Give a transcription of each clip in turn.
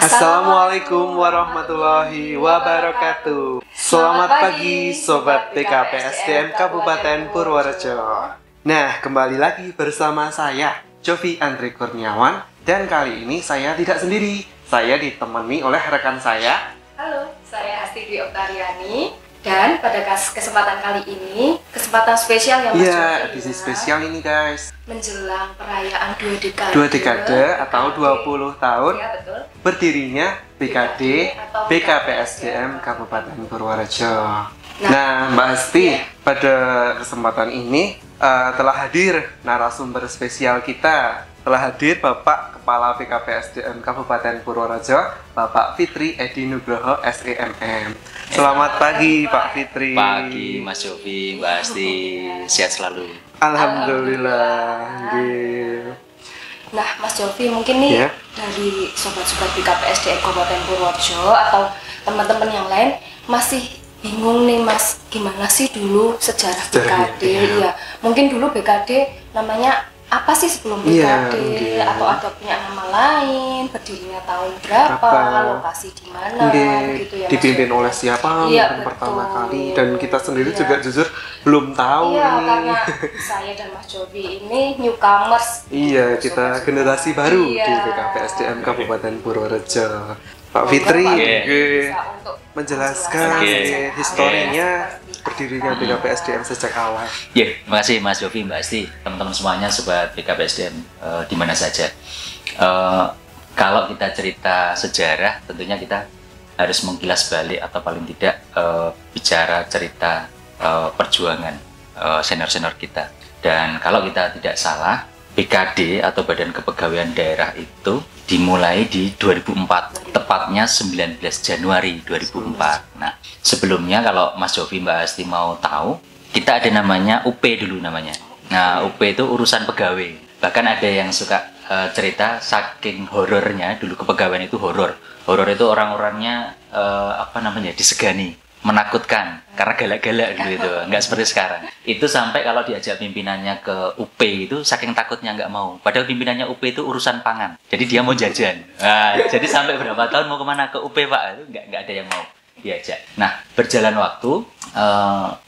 Assalamualaikum warahmatullahi wabarakatuh. Selamat pagi Sobat BKPSDM Kabupaten Purworejo. Nah, kembali lagi bersama saya, Jovi Andri Kurniawan. Dan kali ini saya tidak sendiri. Saya ditemani oleh rekan saya. Halo, saya Astidi Oktariani. Dan pada kesempatan kali ini, kesempatan spesial yang Iya, edisi spesial ini guys. Menjelang perayaan dua dekade atau 20 tahun ya, betul. Berdirinya BKD BKPSDM Kabupaten Purworejo. Nah, Mbak Asti, pada kesempatan ini telah hadir narasumber spesial kita. Telah hadir Bapak Kepala BKPSDM Kabupaten Purworejo, Bapak Fitri Edi Nugroho SEMM. Selamat pagi Pak Fitri. Pagi Mas Jovi, Mbak Asti, sehat selalu. Alhamdulillah. Nah, Mas Jovi, mungkin nih dari sobat-sobat BKPSDM Kabupaten Purworejo atau teman-teman yang lain masih bingung nih Mas, gimana sih dulu sejarah BKD? Ya, mungkin dulu BKD namanya apa sih sebelum BKD, atau ada punya nama lain, berdirinya tahun berapa, lokasi di mana, gitu ya. Dipimpin oleh siapa pertama kali, dan kita sendiri juga jujur belum tahu. Iya, karena saya dan Mas Jovi ini newcomers. Iya, kita generasi baru di BKPSDM Kabupaten Purworejo. Pak Fitri menjelaskan historinya berdirinya BKPSDM sejak awal. Makasih Mas Jovi, Mbak Asti, teman-teman semuanya sobat BKPSDM di mana saja. Kalau kita cerita sejarah, tentunya kita harus mengkilas balik atau paling tidak bicara cerita perjuangan senior-senior kita. Dan kalau kita tidak salah, BKD atau Badan Kepegawaian Daerah itu dimulai di 2004, tepatnya 19 Januari 2004. Nah, sebelumnya kalau Mas Jovi, Mbak Asti mau tahu, kita ada namanya UP dulu namanya. Nah, UP itu urusan pegawai. Bahkan ada yang suka cerita saking horornya, dulu kepegawaian itu horor. Horor itu orang-orangnya disegani, menakutkan karena galak-galak dulu itu, nggak seperti sekarang. Itu sampai kalau diajak pimpinannya ke UP itu saking takutnya nggak mau. Padahal pimpinannya UP itu urusan pangan, jadi dia mau jajan. Nah, jadi sampai berapa tahun mau kemana ke UP Pak, itu nggak ada yang mau diajak. Nah, berjalan waktu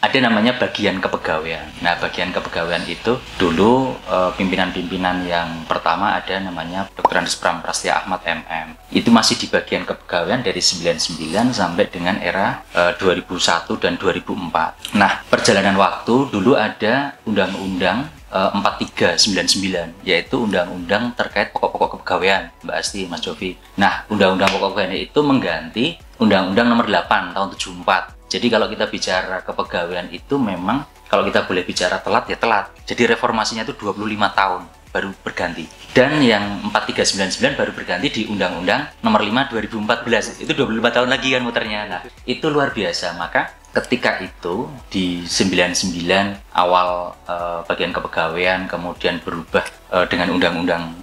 ada namanya bagian kepegawaian. Nah, bagian kepegawaian itu dulu pimpinan-pimpinan yang pertama ada namanya Dr. Andes Pramprastya Ahmad MM. Itu masih di bagian kepegawaian dari 99 sampai dengan era 2001 dan 2004. Nah, perjalanan waktu dulu ada Undang-Undang 4399, yaitu undang-undang terkait pokok-pokok kepegawaian, Mbak Asti, Mas Jovi. Nah, undang-undang pokok kepegawaian itu mengganti Undang-Undang nomor 8 tahun 74. Jadi kalau kita bicara kepegawaian itu memang kalau kita boleh bicara telat ya telat. Jadi reformasinya itu 25 tahun baru berganti. Dan yang 4399 baru berganti di Undang-Undang nomor 5 2014. Itu 25 tahun lagi kan muternya. Nah, itu luar biasa. Maka ketika itu di 99 awal bagian kepegawaian kemudian berubah dengan undang-undang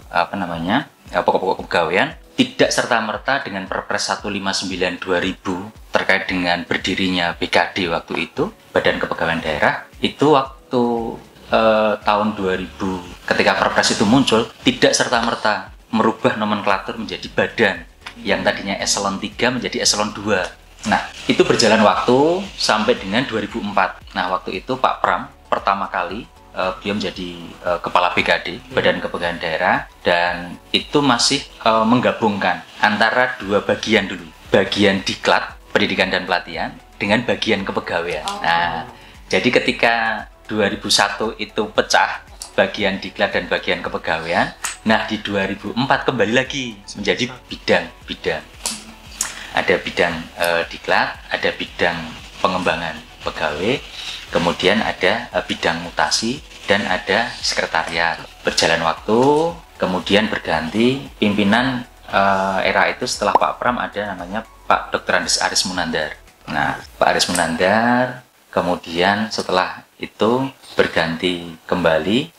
pokok-pokok kepegawaian, tidak serta-merta dengan Perpres 159 2000 terkait dengan berdirinya BKD waktu itu, Badan Kepegawaian Daerah, itu waktu tahun 2000 ketika Perpres itu muncul, tidak serta-merta merubah nomenklatur menjadi badan yang tadinya eselon 3 menjadi eselon 2. Nah, itu berjalan waktu sampai dengan 2004. Nah, waktu itu Pak Pram pertama kali beliau menjadi Kepala BKD, Badan Kepegawaian Daerah, dan itu masih menggabungkan antara dua bagian dulu. Bagian Diklat, Pendidikan dan Pelatihan, dengan bagian kepegawaian. Nah, jadi ketika 2001 itu pecah, bagian Diklat dan bagian kepegawaian, nah di 2004 kembali lagi menjadi bidang-bidang. Ada bidang Diklat, ada bidang pengembangan pegawai, kemudian ada bidang mutasi, dan ada sekretariat. Berjalan waktu, kemudian berganti pimpinan era itu setelah Pak Pram ada namanya Pak Dr. Andes Aris Munandar. Nah, Pak Aris Munandar, kemudian setelah itu berganti kembali,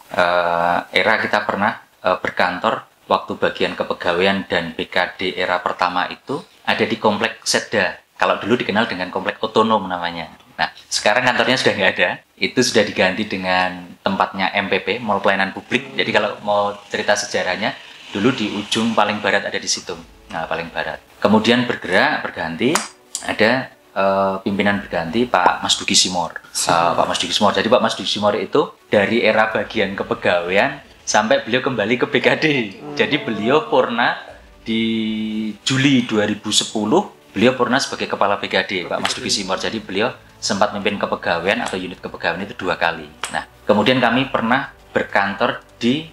era kita pernah berkantor waktu bagian kepegawaian dan BKD era pertama itu ada di Komplek Setda. Kalau dulu dikenal dengan Komplek Otonom namanya. Nah, sekarang kantornya sudah nggak ada. Itu sudah diganti dengan tempatnya MPP, Mall Pelayanan Publik. Jadi kalau mau cerita sejarahnya, dulu di ujung paling barat ada di situ. Nah, paling barat. Kemudian berganti, ada pimpinan berganti Pak Mas Duki Simor. Pak Mas Duki Simor. Jadi Pak Mas Duki Simor itu dari era bagian kepegawaian sampai beliau kembali ke BKD. Jadi beliau purna di Juli 2010, beliau purna sebagai kepala BKD, Pak Mas Duki Simor. Jadi beliau sempat memimpin kepegawaian atau unit kepegawaian itu 2 kali. Nah, kemudian kami pernah berkantor di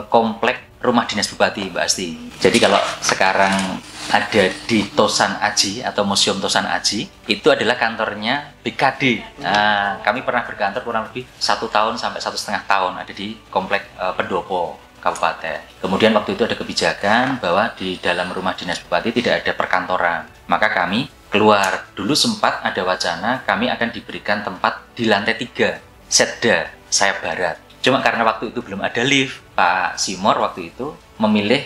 komplek rumah dinas bupati, Mbak Asti. Jadi kalau sekarang ada di Tosan Aji atau Museum Tosan Aji, itu adalah kantornya BKD. Nah, kami pernah berkantor kurang lebih 1 tahun sampai 1,5 tahun ada di komplek Pendopo Kabupaten. Kemudian waktu itu ada kebijakan bahwa di dalam rumah dinas bupati tidak ada perkantoran. Maka kami keluar. Dulu sempat ada wacana kami akan diberikan tempat di lantai 3, Setda, sayap barat. Cuma karena waktu itu belum ada lift, Pak Simor waktu itu memilih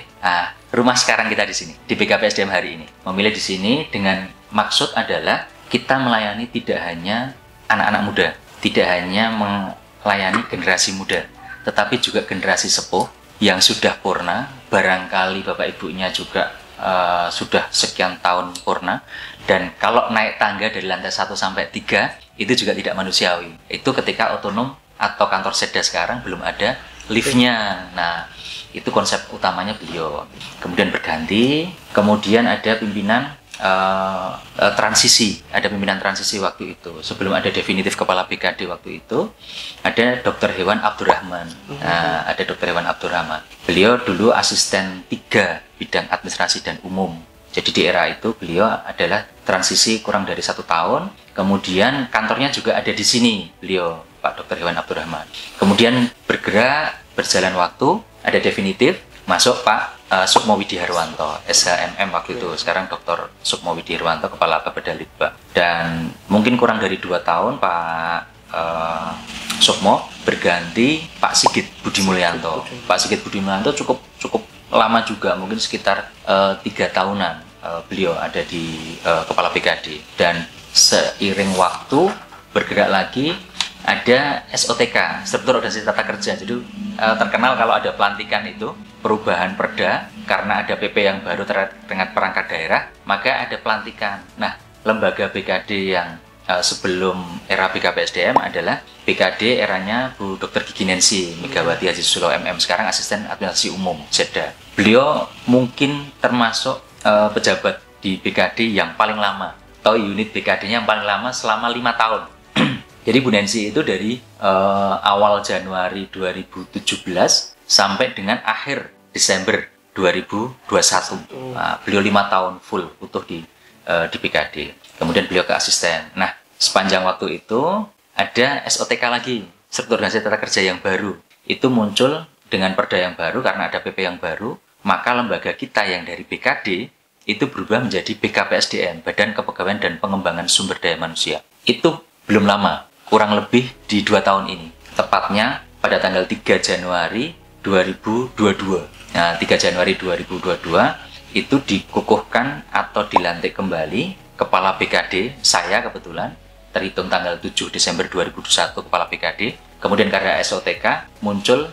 rumah sekarang kita di sini, di BKP SDM hari ini. Memilih di sini dengan maksud adalah kita melayani tidak hanya anak-anak muda, tidak hanya melayani generasi muda, tetapi juga generasi sepuh yang sudah purna, barangkali Bapak Ibunya juga sudah sekian tahun purna, dan kalau naik tangga dari lantai 1 sampai 3 itu juga tidak manusiawi. Itu ketika otonom atau kantor Setda sekarang belum ada liftnya. Nah, itu konsep utamanya beliau. Kemudian berganti, kemudian ada pimpinan transisi, ada pimpinan transisi waktu itu. Sebelum ada definitif kepala BKD waktu itu, ada Dr. Hewan Abdurrahman. Nah, ada Dr. Hewan Abdurrahman. Beliau dulu asisten 3 bidang administrasi dan umum. Jadi di era itu beliau adalah transisi kurang dari 1 tahun. Kemudian kantornya juga ada di sini, beliau Pak Dr. Hewan Abdurrahman. Kemudian bergerak, berjalan waktu, ada definitif, masuk Pak Sukmo Widi Harwanto, SHMM waktu itu, sekarang Dr. Sukmo Widi Harwanto, Kepala Bapeda Litbang. Dan mungkin kurang dari 2 tahun Pak Sukmo berganti Pak Sigit Budi Mulyanto. Pak Sigit Budi Mulyanto cukup lama juga, mungkin sekitar 3 tahunan beliau ada di Kepala BKD. Dan seiring waktu bergerak lagi, ada SOTK, Struktur Organisasi Tata Kerja. Jadi terkenal kalau ada pelantikan itu, perubahan perda, karena ada PP yang baru terkait dengan perangkat daerah, maka ada pelantikan. Nah, lembaga BKD yang sebelum era BKP SDM adalah BKD eranya Bu Dr. Gigi Nancy Megawati Haji Susilo MM, sekarang Asisten Administrasi Umum Setda. Beliau mungkin termasuk pejabat di BKD yang paling lama, atau unit BKD-nya yang paling lama selama 5 tahun. Jadi Bu Nancy itu dari awal Januari 2017 sampai dengan akhir Desember 2021. Nah, beliau 5 tahun full utuh di BKD. Kemudian beliau ke asisten. Nah, sepanjang waktu itu ada SOTK lagi, Struktur Organisasi Tata Kerja yang baru. Itu muncul dengan perda yang baru karena ada PP yang baru, maka lembaga kita yang dari BKD itu berubah menjadi BKPSDM, Badan Kepegawaian dan Pengembangan Sumber Daya Manusia. Itu belum lama, kurang lebih di 2 tahun ini. Tepatnya pada tanggal 3 Januari 2022. Nah, 3 Januari 2022 itu dikukuhkan atau dilantik kembali Kepala BKD, saya kebetulan, terhitung tanggal 7 Desember 2021 Kepala BKD. Kemudian karena SOTK muncul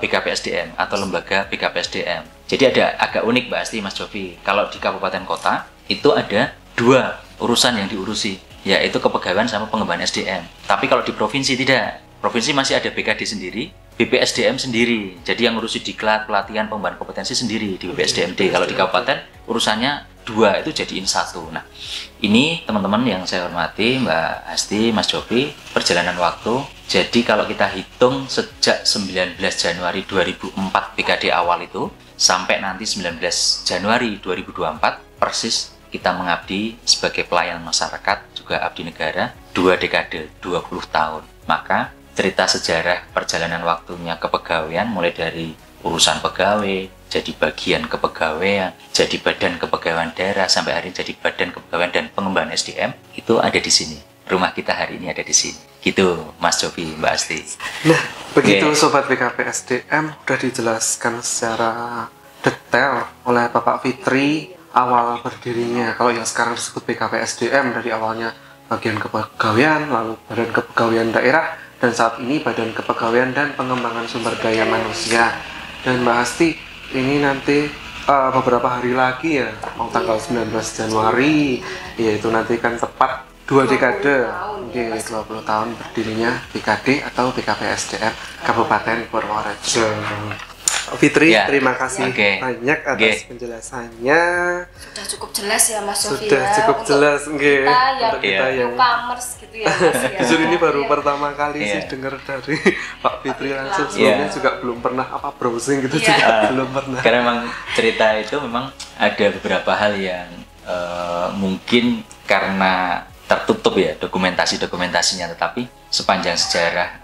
BKPSDM atau Lembaga BKPSDM. Jadi ada agak unik Mbak Asti, Mas Jovi. Kalau di kabupaten kota itu ada 2 urusan yang diurusi, yaitu kepegawaian sama pengembangan SDM. Tapi kalau di provinsi tidak. Provinsi masih ada BKD sendiri, BPSDM sendiri. Jadi yang ngurusi diklat, pelatihan, pengembangan kompetensi sendiri di BPSDMD. Kalau di kabupaten urusannya 2, itu jadiin 1. Nah, ini teman-teman yang saya hormati, Mbak Asti, Mas Jovi, perjalanan waktu. Jadi kalau kita hitung sejak 19 Januari 2004 BKD awal itu sampai nanti 19 Januari 2024 persis kita mengabdi sebagai pelayan masyarakat, juga abdi negara 2 dekade, 20 tahun. Maka cerita sejarah perjalanan waktunya kepegawaian mulai dari urusan pegawai, jadi bagian kepegawaian, jadi badan kepegawaian daerah, sampai hari ini jadi badan kepegawaian dan pengembangan SDM, itu ada di sini. Rumah kita hari ini ada di sini. Gitu, Mas Jovi, Mbak Asti. Nah, begitu Sobat BKP SDM udah dijelaskan secara detail oleh Bapak Fitri awal berdirinya. Kalau yang sekarang disebut BKP SDM, dari awalnya bagian kepegawaian, lalu badan kepegawaian daerah, dan saat ini badan kepegawaian dan pengembangan sumber daya manusia. Dan Mbak Asti, ini nanti beberapa hari lagi ya, mau tanggal 19 Januari, yaitu nanti kan tepat 2 dekade, 20 tahun berdirinya BKD atau BKPSDM Kabupaten Purworejo. Fitri, terima kasih banyak atas penjelasannya. Sudah cukup jelas ya Mas Yofi. Sudah cukup jelas, untuk kita yang newcomers gitu ya Mas ya. Jujur ini baru pertama kali sih dengar dari Pak Fitri langsung. Sebelumnya juga belum pernah browsing gitu juga belum pernah. Karena memang cerita itu memang ada beberapa hal yang mungkin karena tertutup ya dokumentasinya, tetapi sepanjang sejarah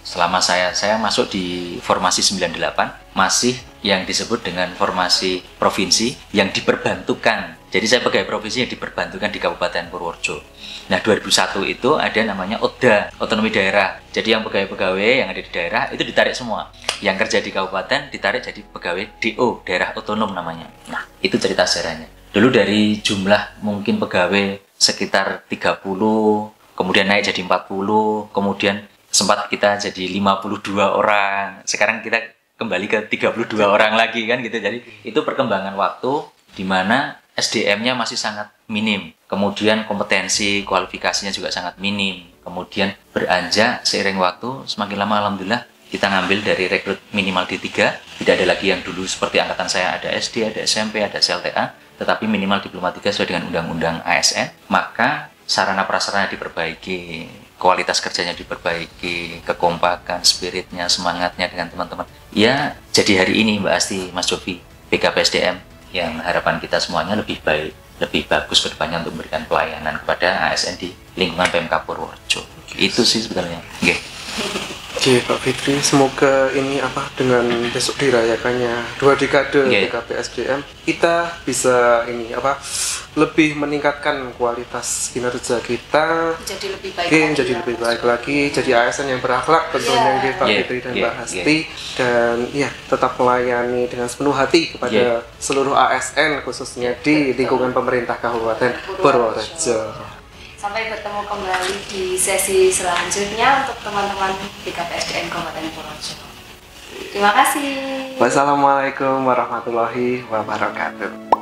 selama saya masuk di formasi 98 masih yang disebut dengan formasi provinsi yang diperbantukan. Jadi saya pegawai provinsi yang diperbantukan di Kabupaten Purworejo. Nah 2001 itu ada namanya ODA, otonomi daerah. Jadi yang pegawai-pegawai yang ada di daerah itu ditarik semua. Yang kerja di kabupaten ditarik jadi pegawai DO, daerah otonom namanya. Nah itu cerita sejarahnya. Dulu dari jumlah mungkin pegawai sekitar 30, kemudian naik jadi 40, kemudian sempat kita jadi 52 orang, sekarang kita kembali ke 32 orang lagi kan gitu. Jadi itu perkembangan waktu di mana SDM-nya masih sangat minim, kemudian kompetensi kualifikasinya juga sangat minim, kemudian beranjak seiring waktu semakin lama alhamdulillah kita ngambil dari rekrut minimal D3, tidak ada lagi yang dulu seperti angkatan saya ada SD, ada SMP, ada CLTA, tetapi minimal diploma 3 sesuai dengan undang-undang ASN, maka sarana prasarana diperbaiki, kualitas kerjanya diperbaiki, kekompakan, spiritnya, semangatnya dengan teman-teman. Ya, jadi hari ini Mbak Asti, Mas Jovi, BKPSDM, yang harapan kita semuanya lebih baik, lebih bagus ke depannya untuk memberikan pelayanan kepada ASN di lingkungan PMK Purworejo. Itu sih sebetulnya. Oke. Oke, Pak Fitri, semoga ini dengan besok dirayakannya 2 dekade BKPSDM, kita bisa lebih meningkatkan kualitas kinerja kita, jadi lebih baik lagi, jadi ASN yang berakhlak tentunya Pak Fitri dan Mbak Asti, dan tetap melayani dengan sepenuh hati kepada seluruh ASN khususnya di lingkungan pemerintah Kabupaten Purworejo. Sampai bertemu kembali di sesi selanjutnya untuk teman-teman BKPSDM Kabupaten Purworejo. Terima kasih. Wassalamualaikum warahmatullahi wabarakatuh.